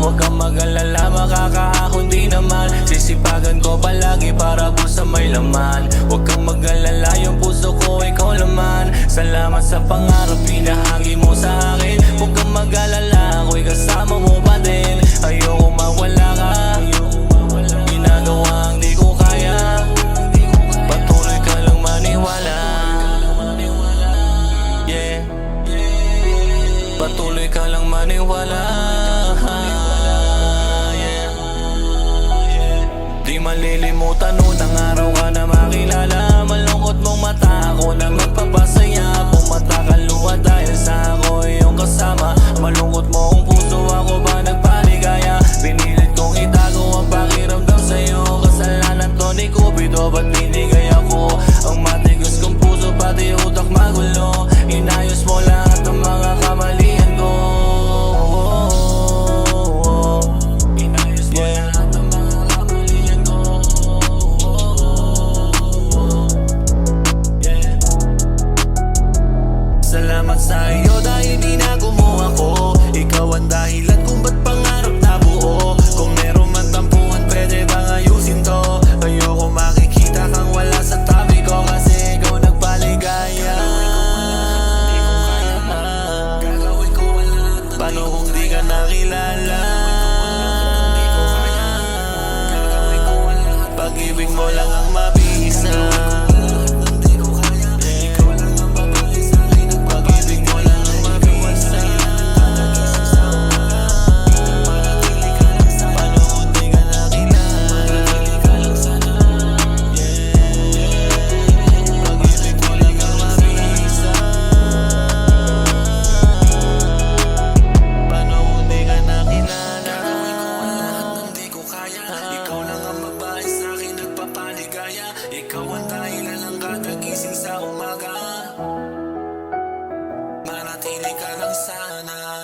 Huwag kang mag-alala, makakaahon di naman. Sisipagan ko palagi para bulsa may laman. Huwag kang mag-alala, yung puso ko ikaw laman. Salamat sa pangarap, pinahagi mo sa akin. Huwag kang mag-alala, ako'y kasama mo pa din. Ayoko mawala ka, ginagawa ang di ko kaya. Patuloy ka lang maniwala, yeah. Patuloy ka lang maniwala, yeah. Di malilimutan unang araw ka na makilala. Malungkot mong mata, ako na magpapasaya. Pumata ka luwa dahil sa ako iyong kasama. Malungkot mo ang puso, ako ba nagpaligaya? Pinilit kong itago ang pakiramdam sa'yo. Kasalanan to ni Cupido, ba't binigay ako? Ang matigas kong puso, pati utak magulo. Inayos mo lahat ng mga kamalian ko. Inayos mo lahat ng mga kamalian ko. Yeah. Salamat sa iyo dahil di na gumawa ko. Ikaw ang dahilan kung ba't pangarap na buo. Kung meron man tampuhan, pwede bang ayusin to? Ayoko makikita kang wala sa tabi ko, kasi ikaw nagpaligaya. Gagawin ko wala. Paano kung di ka nakilala? Pag-ibig mo lang ang mabisa. Ikaw ang dahilan ng kakagising sa umaga. Manatili ka lang sana.